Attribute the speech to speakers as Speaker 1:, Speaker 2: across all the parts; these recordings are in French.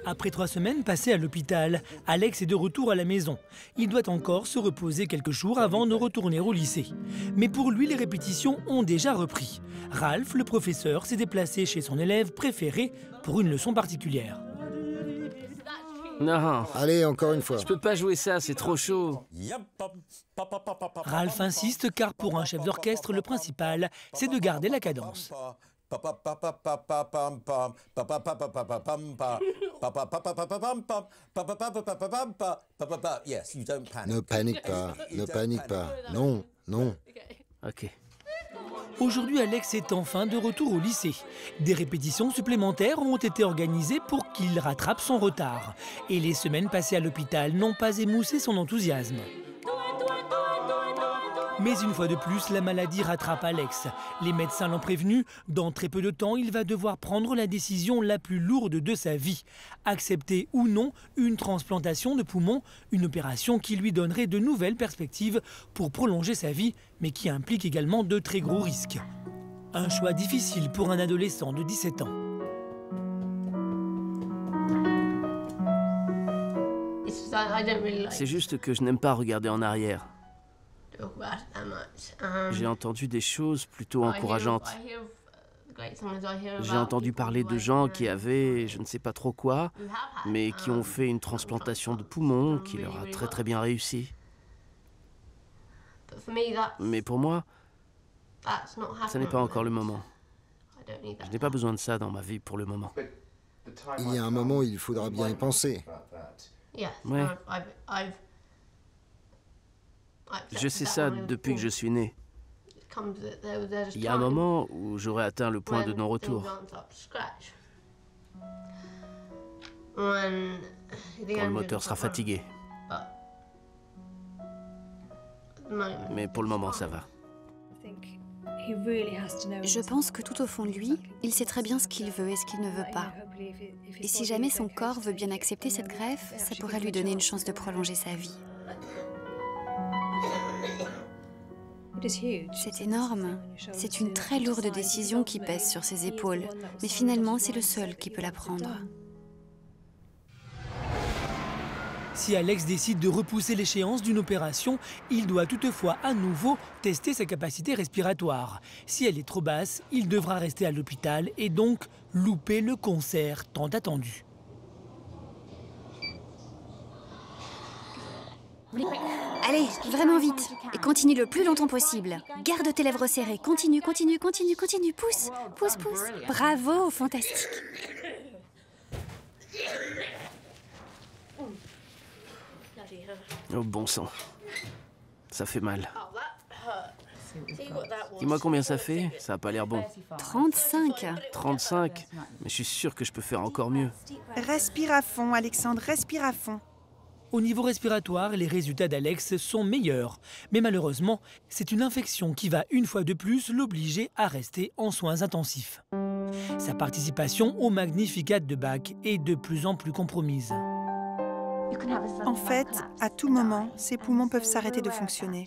Speaker 1: Après 3 semaines passées à l'hôpital, Alex est de retour à la maison. Il doit encore se reposer quelques jours avant de retourner au lycée. Mais pour lui, les répétitions ont déjà repris. Ralph, le professeur, s'est déplacé chez son élève préféré pour une leçon particulière.
Speaker 2: Non,
Speaker 3: Allez, encore une fois.
Speaker 2: je peux pas jouer ça, c'est trop chaud.
Speaker 1: Ralph insiste car pour un chef d'orchestre, le principal, c'est de garder la cadence.
Speaker 3: Ne panique pas, ne panique pas. Non, non.
Speaker 2: Ok.
Speaker 1: Aujourd'hui, Alex est enfin de retour au lycée. Des répétitions supplémentaires ont été organisées pour qu'il rattrape son retard. Et les semaines passées à l'hôpital n'ont pas émoussé son enthousiasme. Mais une fois de plus, la maladie rattrape Alex. Les médecins l'ont prévenu, dans très peu de temps, il va devoir prendre la décision la plus lourde de sa vie. Accepter ou non une transplantation de poumon, une opération qui lui donnerait de nouvelles perspectives pour prolonger sa vie, mais qui implique également de très gros risques. Un choix difficile pour un adolescent de 17 ans.
Speaker 2: C'est juste que je n'aime pas regarder en arrière. J'ai entendu des choses plutôt encourageantes. J'ai entendu parler de gens qui avaient, je ne sais pas trop quoi, mais qui ont fait une transplantation de poumon qui leur a très très bien réussi. Mais pour moi, ça n'est pas encore le moment. Je n'ai pas besoin de ça dans ma vie pour le moment.
Speaker 3: Il y a un moment où il faudra bien y penser.
Speaker 2: Ouais. Je sais ça depuis que je suis né. Il y a un moment où j'aurai atteint le point de non-retour. Quand le moteur sera fatigué. Mais pour le moment, ça va.
Speaker 4: Je pense que tout au fond de lui, il sait très bien ce qu'il veut et ce qu'il ne veut pas. Et si jamais son corps veut bien accepter cette greffe, ça pourrait lui donner une chance de prolonger sa vie. C'est énorme. C'est une très lourde décision qui pèse sur ses épaules. Mais finalement, c'est le seul qui peut la prendre.
Speaker 1: Si Alex décide de repousser l'échéance d'une opération, il doit toutefois à nouveau tester sa capacité respiratoire. Si elle est trop basse, il devra rester à l'hôpital et donc louper le concert tant attendu.
Speaker 4: Allez, vraiment vite. Et continue le plus longtemps possible. Garde tes lèvres serrées. Continue, continue, continue, continue. Pousse, pousse, pousse. Bravo, fantastique.
Speaker 2: Oh bon sang. Ça fait mal. Dis-moi combien ça fait, ça n'a pas l'air bon.
Speaker 4: 35.
Speaker 2: 35? Mais je suis sûr que je peux faire encore mieux.
Speaker 5: Respire à fond, Alexandre, respire à fond.
Speaker 1: Au niveau respiratoire, les résultats d'Alex sont meilleurs. Mais malheureusement, c'est une infection qui va une fois de plus l'obliger à rester en soins intensifs. Sa participation au Magnificat de Bach est de plus en plus compromise.
Speaker 5: En fait, à tout moment, ses poumons peuvent s'arrêter de fonctionner.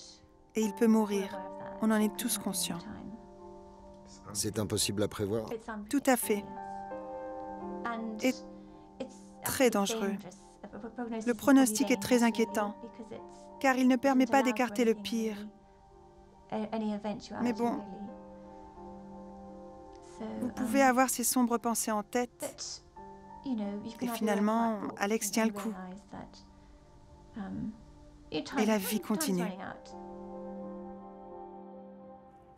Speaker 5: Et il peut mourir. On en est tous conscients.
Speaker 3: C'est impossible à prévoir.
Speaker 5: Tout à fait. Et très dangereux. Le pronostic est très inquiétant, car il ne permet pas d'écarter le pire. Mais bon, vous pouvez avoir ces sombres pensées en tête, et finalement, Alex tient le coup. Et la vie continue.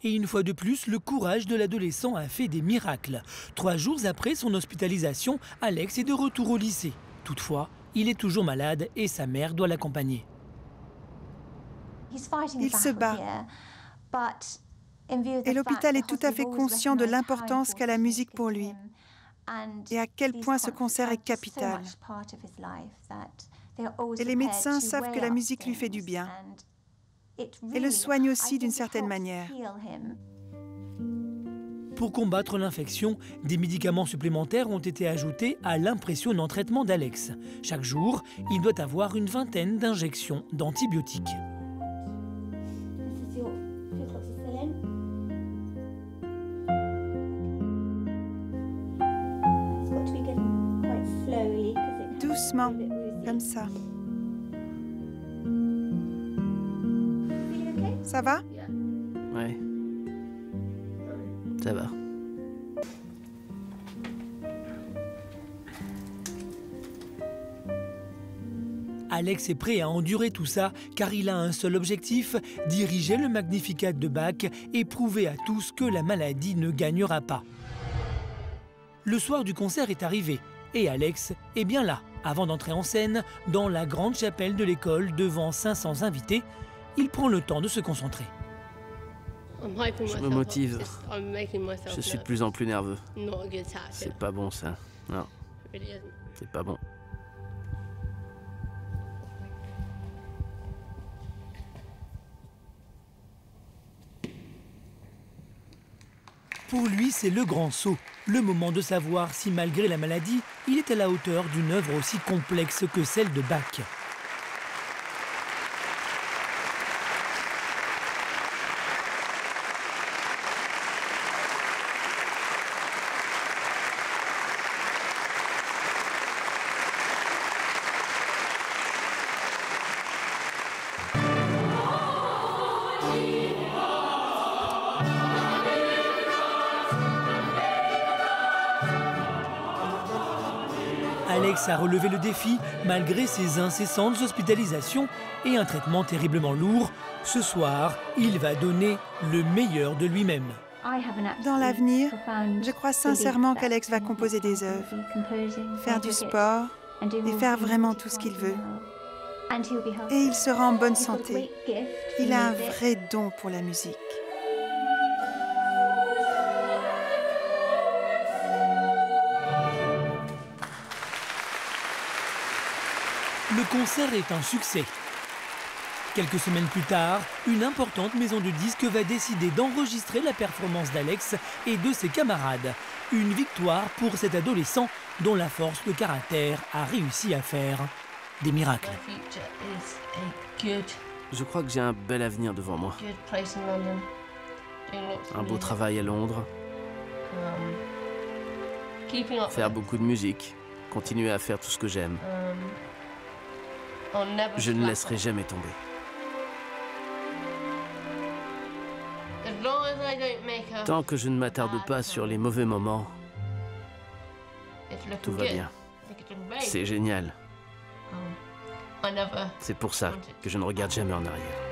Speaker 1: Et une fois de plus, le courage de l'adolescent a fait des miracles. 3 jours après son hospitalisation, Alex est de retour au lycée. Toutefois, il est toujours malade et sa mère doit l'accompagner.
Speaker 5: Il se bat. Et l'hôpital est tout à fait conscient de l'importance qu'a la musique pour lui et à quel point ce concert est capital. Et les médecins savent que la musique lui fait du bien et le soigne aussi d'une certaine manière.
Speaker 1: Pour combattre l'infection, des médicaments supplémentaires ont été ajoutés à l'impressionnant traitement d'Alex. Chaque jour, il doit avoir une vingtaine d'injections d'antibiotiques.
Speaker 6: It's got to be given quite slowly.
Speaker 5: doucement, comme ça. Ça va?
Speaker 2: Ouais. Ça va.
Speaker 1: Alex est prêt à endurer tout ça car il a un seul objectif, diriger le Magnificat de Bach et prouver à tous que la maladie ne gagnera pas. Le soir du concert est arrivé et Alex est bien là. Avant d'entrer en scène, dans la grande chapelle de l'école devant 500 invités, il prend le temps de se concentrer.
Speaker 2: Je me motive. Je suis de plus en plus nerveux. C'est pas bon ça. Non. C'est pas bon.
Speaker 1: Pour lui, c'est le grand saut, le moment de savoir si malgré la maladie, il est à la hauteur d'une œuvre aussi complexe que celle de Bach. Alex a relevé le défi malgré ses incessantes hospitalisations et un traitement terriblement lourd. Ce soir, il va donner le meilleur de lui-même.
Speaker 5: Dans l'avenir, je crois sincèrement qu'Alex va composer des œuvres, faire du sport et faire vraiment tout ce qu'il veut. Et il sera en bonne santé. Il a un vrai don pour la musique.
Speaker 1: Le concert est un succès. Quelques semaines plus tard, une importante maison de disques va décider d'enregistrer la performance d'Alex et de ses camarades. Une victoire pour cet adolescent dont la force de caractère a réussi à faire des miracles.
Speaker 2: Je crois que j'ai un bel avenir devant moi. Un beau travail à Londres. Faire beaucoup de musique. Continuer à faire tout ce que j'aime. Je ne laisserai jamais tomber. Tant que je ne m'attarde pas sur les mauvais moments, tout va bien. C'est génial. C'est pour ça que je ne regarde jamais en arrière.